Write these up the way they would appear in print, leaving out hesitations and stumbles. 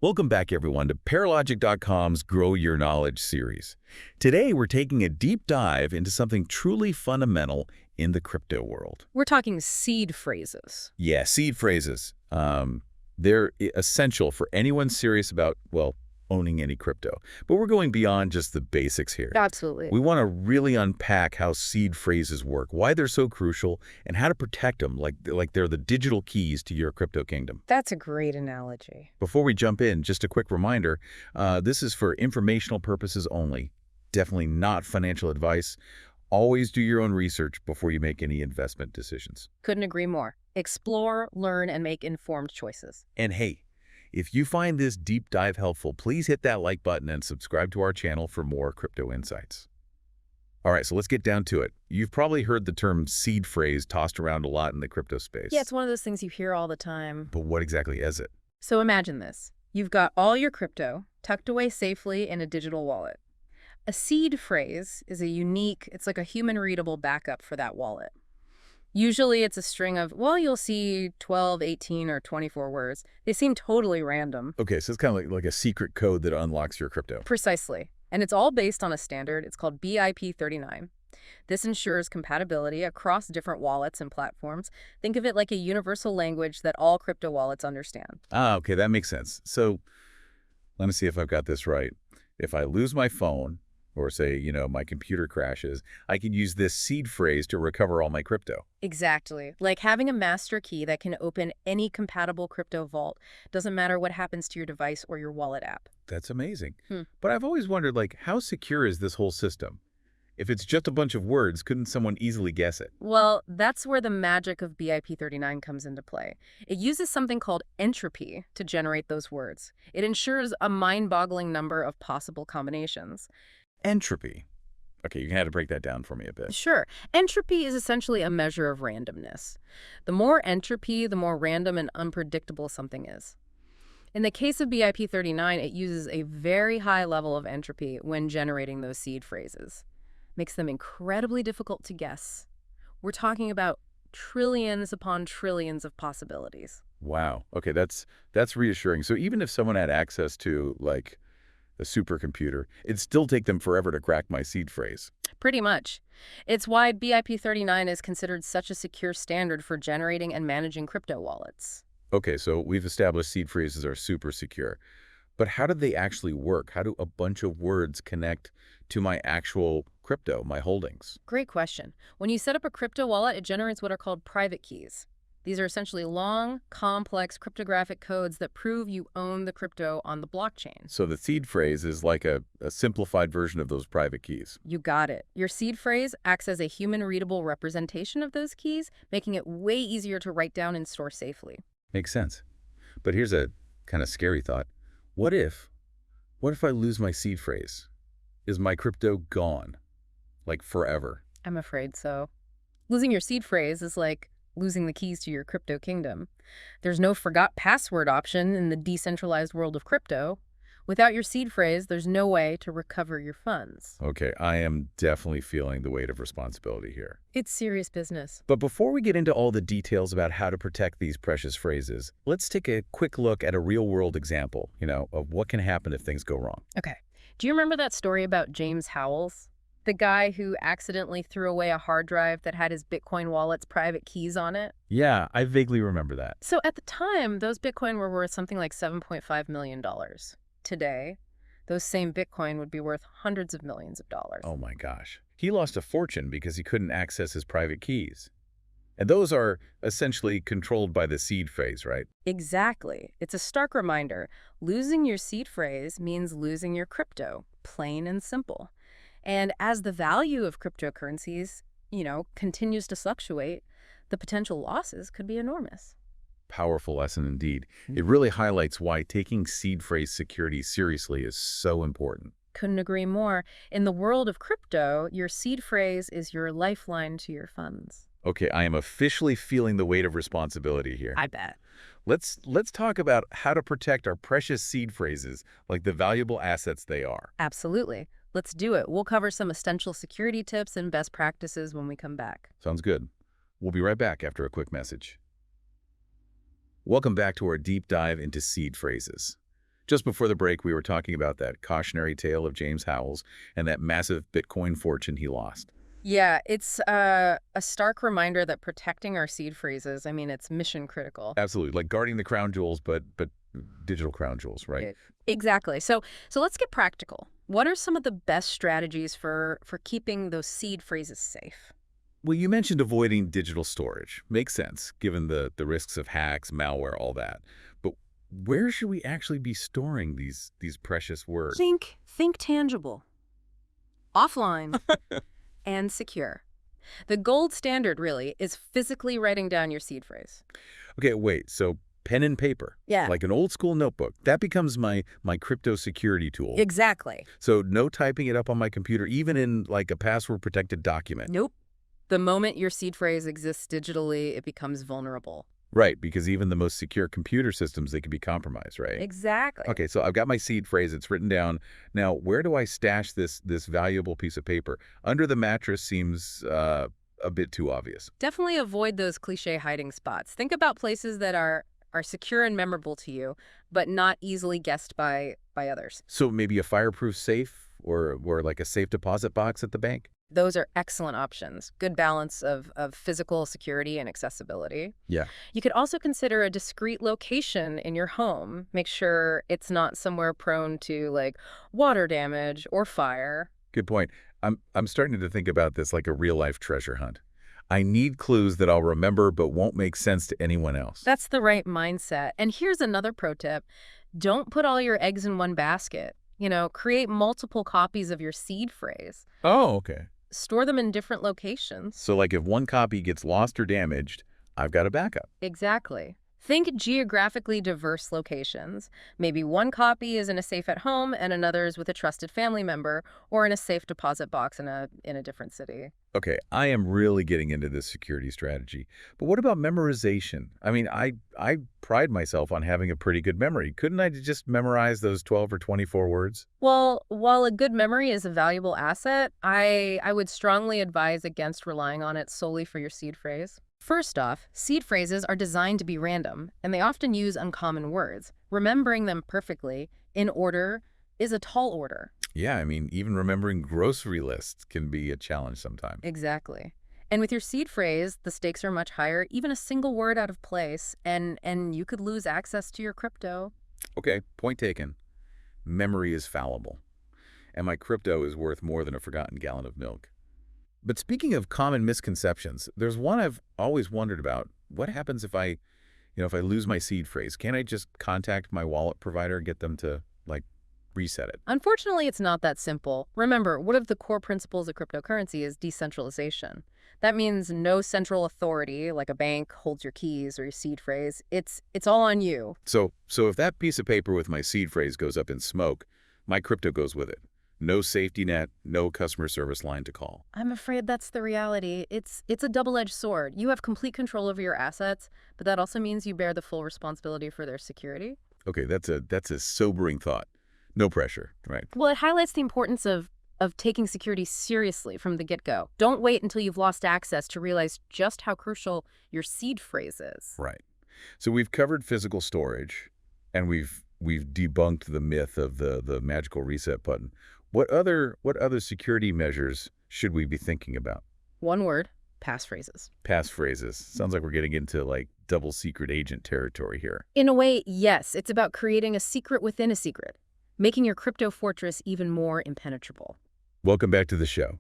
Welcome back, everyone, to Paralogic.com's Grow Your Knowledge series. Today, we're taking a deep dive into something truly fundamental in the crypto world. We're talking seed phrases. Yeah, seed phrases. They're essential for anyone serious about, well, owning any crypto. But we're going beyond just the basics here. Absolutely. We want to really unpack how seed phrases work, why they're so crucial, and how to protect them like they're the digital keys to your crypto kingdom. That's a great analogy. Before we jump in, just a quick reminder, this is for informational purposes only. Definitely not financial advice. Always do your own research before you make any investment decisions. Couldn't agree more. Explore, learn, and make informed choices. And hey, if you find this deep dive helpful, please hit that like button and subscribe to our channel for more crypto insights. All right, so let's get down to it. You've probably heard the term seed phrase tossed around a lot in the crypto space. Yeah, it's one of those things you hear all the time. But what exactly is it? So imagine this. You've got all your crypto tucked away safely in a digital wallet. A seed phrase is it's like a human-readable backup for that wallet. Usually it's a string of, well, you'll see 12, 18, or 24 words. They seem totally random. Okay, so it's kind of like a secret code that unlocks your crypto. Precisely. And it's all based on a standard. It's called BIP39. This ensures compatibility across different wallets and platforms. Think of it like a universal language that all crypto wallets understand. Ah, okay, that makes sense. So let me see if I've got this right. If I lose my phone, or say, my computer crashes, I can use this seed phrase to recover all my crypto. Exactly. Like having a master key that can open any compatible crypto vault. Doesn't matter what happens to your device or your wallet app. That's amazing. But I've always wondered, how secure is this whole system? If it's just a bunch of words, couldn't someone easily guess it? Well, that's where the magic of BIP39 comes into play. It uses something called entropy to generate those words. It ensures a mind-boggling number of possible combinations. Entropy. Okay, you have to break that down for me a bit. Sure. Entropy is essentially a measure of randomness. The more entropy, the more random and unpredictable something is. In the case of BIP39, it uses a very high level of entropy when generating those seed phrases. Makes them incredibly difficult to guess. We're talking about trillions upon trillions of possibilities. Wow. Okay, that's reassuring. So even if someone had access to, a supercomputer, it'd still take them forever to crack my seed phrase. Pretty much. It's why BIP39 is considered such a secure standard for generating and managing crypto wallets. Okay, so we've established seed phrases are super secure. But how do they actually work? How do a bunch of words connect to my actual crypto, my holdings? Great question. When you set up a crypto wallet, it generates what are called private keys. These are essentially long, complex cryptographic codes that prove you own the crypto on the blockchain. So the seed phrase is like a simplified version of those private keys. You got it. Your seed phrase acts as a human-readable representation of those keys, making it way easier to write down and store safely. Makes sense. But here's a kind of scary thought. What if I lose my seed phrase? Is my crypto gone? Like forever? I'm afraid so. Losing your seed phrase is like losing the keys to your crypto kingdom. There's no forgot password option in the decentralized world of crypto. Without your seed phrase, there's no way to recover your funds. Okay, I am definitely feeling the weight of responsibility here. It's serious business. But before we get into all the details about how to protect these precious phrases, let's take a quick look at a real-world example, of what can happen if things go wrong. Okay. Do you remember that story about James Howells? The guy who accidentally threw away a hard drive that had his Bitcoin wallet's private keys on it? Yeah, I vaguely remember that. So at the time, those Bitcoin were worth something like $7.5 million. Today, those same Bitcoin would be worth hundreds of millions of dollars. Oh my gosh. He lost a fortune because he couldn't access his private keys. And those are essentially controlled by the seed phrase, right? Exactly. It's a stark reminder. Losing your seed phrase means losing your crypto, plain and simple. And as the value of cryptocurrencies, continues to fluctuate, the potential losses could be enormous. Powerful lesson indeed. It really highlights why taking seed phrase security seriously is so important. Couldn't agree more. In the world of crypto, your seed phrase is your lifeline to your funds. Okay, I am officially feeling the weight of responsibility here. I bet. Let's talk about how to protect our precious seed phrases like the valuable assets they are. Absolutely. Let's do it. We'll cover some essential security tips and best practices when we come back. Sounds good. We'll be right back after a quick message. Welcome back to our deep dive into seed phrases. Just before the break, we were talking about that cautionary tale of James Howells and that massive Bitcoin fortune he lost. Yeah, it's a stark reminder that protecting our seed phrases, I mean, it's mission critical. Absolutely, like guarding the crown jewels, but digital crown jewels, right? Exactly. So let's get practical. What are some of the best strategies for keeping those seed phrases safe? Well, you mentioned avoiding digital storage. Makes sense, given the risks of hacks, malware, all that. But where should we actually be storing these precious words? Think tangible, offline, and secure. The gold standard, really, is physically writing down your seed phrase. Okay, wait, so pen and paper, Yeah, like an old school notebook, that becomes my crypto security tool. exactly. So no typing it up on my computer, even in like a password protected document. Nope. The moment your seed phrase exists digitally, it becomes vulnerable. Right, because even the most secure computer systems, they can be compromised, right? Exactly. Okay, so I've got my seed phrase, it's written down. Now, where do I stash this valuable piece of paper? Under the mattress seems a bit too obvious. Definitely avoid those cliche hiding spots. Think about places that are secure and memorable to you, but not easily guessed by others. So maybe a fireproof safe or like a safe deposit box at the bank? Those are excellent options. Good balance of physical security and accessibility. Yeah. You could also consider a discrete location in your home. Make sure it's not somewhere prone to like water damage or fire. Good point. I'm starting to think about this like a real-life treasure hunt. I need clues that I'll remember but won't make sense to anyone else. That's the right mindset. And here's another pro tip. Don't put all your eggs in one basket. Create multiple copies of your seed phrase. Oh, okay. Store them in different locations. So like if one copy gets lost or damaged, I've got a backup. Exactly. Think geographically diverse locations. Maybe one copy is in a safe at home and another is with a trusted family member or in a safe deposit box in a different city. Okay, I am really getting into this security strategy. But what about memorization? I mean, I pride myself on having a pretty good memory. Couldn't I just memorize those 12 or 24 words? Well, while a good memory is a valuable asset, I would strongly advise against relying on it solely for your seed phrase. First off, seed phrases are designed to be random, and they often use uncommon words. Remembering them perfectly, in order, is a tall order. Yeah, I mean, even remembering grocery lists can be a challenge sometimes. Exactly. And with your seed phrase, the stakes are much higher, even a single word out of place, and you could lose access to your crypto. Okay, point taken. Memory is fallible, and my crypto is worth more than a forgotten gallon of milk. But speaking of common misconceptions, there's one I've always wondered about. What happens if I lose my seed phrase? Can I just contact my wallet provider and get them to, like, reset it? Unfortunately, it's not that simple. Remember, one of the core principles of cryptocurrency is decentralization. That means no central authority, like a bank, holds your keys or your seed phrase. It's all on you. So if that piece of paper with my seed phrase goes up in smoke, my crypto goes with it. No safety net, no customer service line to call. I'm afraid that's the reality. It's a double-edged sword. You have complete control over your assets, but that also means you bear the full responsibility for their security. Okay, that's a sobering thought. No pressure, right? Well, it highlights the importance of taking security seriously from the get-go. Don't wait until you've lost access to realize just how crucial your seed phrase is. Right. So we've covered physical storage, and we've debunked the myth of the magical reset button. What other security measures should we be thinking about? One word, passphrases. Passphrases. Sounds like we're getting into like double secret agent territory here. In a way, yes, it's about creating a secret within a secret, making your crypto fortress even more impenetrable. Welcome back to the show.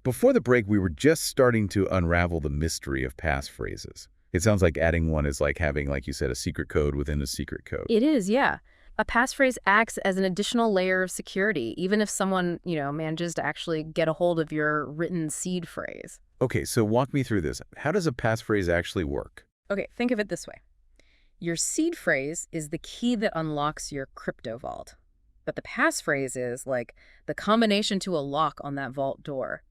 Before the break, we were just starting to unravel the mystery of passphrases. It sounds like adding one is like having, like you said, a secret code within a secret code. It is, yeah. A passphrase acts as an additional layer of security, even if someone, manages to actually get a hold of your written seed phrase. Okay, so walk me through this. How does a passphrase actually work? Okay, think of it this way. Your seed phrase is the key that unlocks your crypto vault. But the passphrase is like the combination to a lock on that vault door.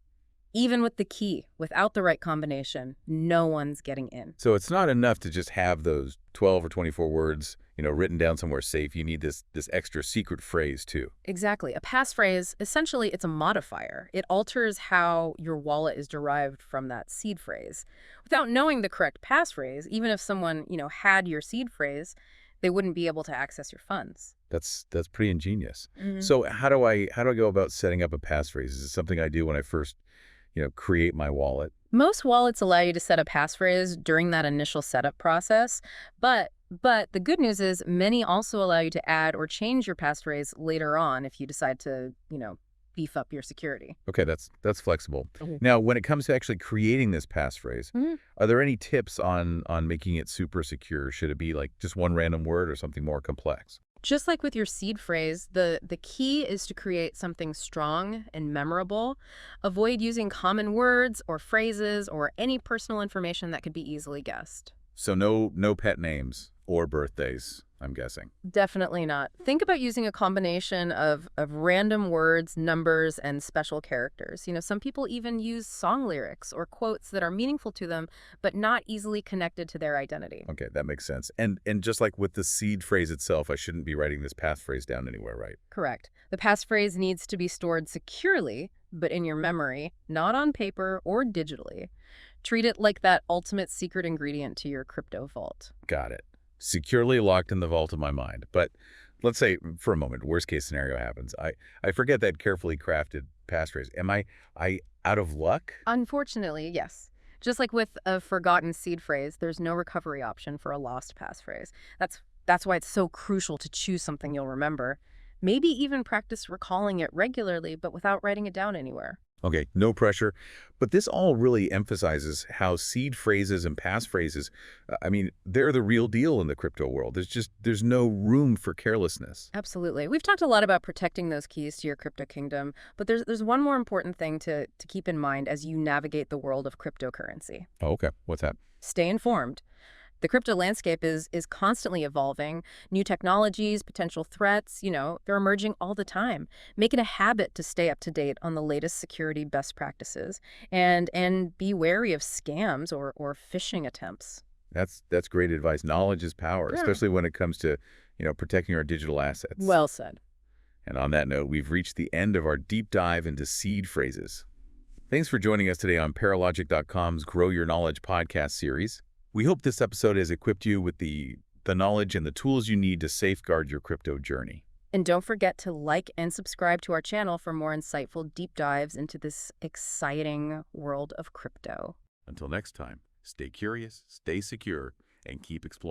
Even with the key, without the right combination, no one's getting in. So it's not enough to just have those 12 or 24 words, written down somewhere safe. You need this extra secret phrase too. Exactly. A passphrase, essentially, it's a modifier. It alters how your wallet is derived from that seed phrase. Without knowing the correct passphrase, even if someone, had your seed phrase, They wouldn't be able to access your funds. That's pretty ingenious. Mhm. So how do I go about setting up a passphrase? Is it something I do when I first, create my wallet? Most wallets allow you to set a passphrase during that initial setup process, but the good news is many also allow you to add or change your passphrase later on if you decide to, beef up your security. Okay, that's flexible. Mhm. Now, when it comes to actually creating this passphrase, Mhm. are there any tips on making it super secure? Should it be like just one random word or something more complex? Just like with your seed phrase, the key is to create something strong and memorable. Avoid using common words or phrases or any personal information that could be easily guessed. So no pet names or birthdays, I'm guessing. Definitely not. Think about using a combination of random words, numbers, and special characters. Some people even use song lyrics or quotes that are meaningful to them, but not easily connected to their identity. Okay, that makes sense. And just like with the seed phrase itself, I shouldn't be writing this passphrase down anywhere, right? Correct. The passphrase needs to be stored securely, but in your memory, not on paper or digitally. Treat it like that ultimate secret ingredient to your crypto vault. Got it. Securely locked in the vault of my mind. But let's say for a moment, worst case scenario happens. I forget that carefully crafted passphrase. Am I out of luck? Unfortunately, yes. Just like with a forgotten seed phrase, there's no recovery option for a lost passphrase. That's why it's so crucial to choose something you'll remember. Maybe even practice recalling it regularly, but without writing it down anywhere. Okay, no pressure. But this all really emphasizes how seed phrases and passphrases, they're the real deal in the crypto world. There's no room for carelessness. Absolutely. We've talked a lot about protecting those keys to your crypto kingdom, but there's one more important thing to keep in mind as you navigate the world of cryptocurrency. Oh, okay. What's that? Stay informed. The crypto landscape is constantly evolving. New technologies, potential threats, they're emerging all the time. Make it a habit to stay up to date on the latest security best practices and be wary of scams or phishing attempts. That's great advice. Knowledge is power, Yeah. especially when it comes to, protecting our digital assets. Well said. And on that note, we've reached the end of our deep dive into seed phrases. Thanks for joining us today on Paralogic.com's Grow Your Knowledge podcast series. We hope this episode has equipped you with the knowledge and the tools you need to safeguard your crypto journey. And don't forget to like and subscribe to our channel for more insightful deep dives into this exciting world of crypto. Until next time, stay curious, stay secure, and keep exploring.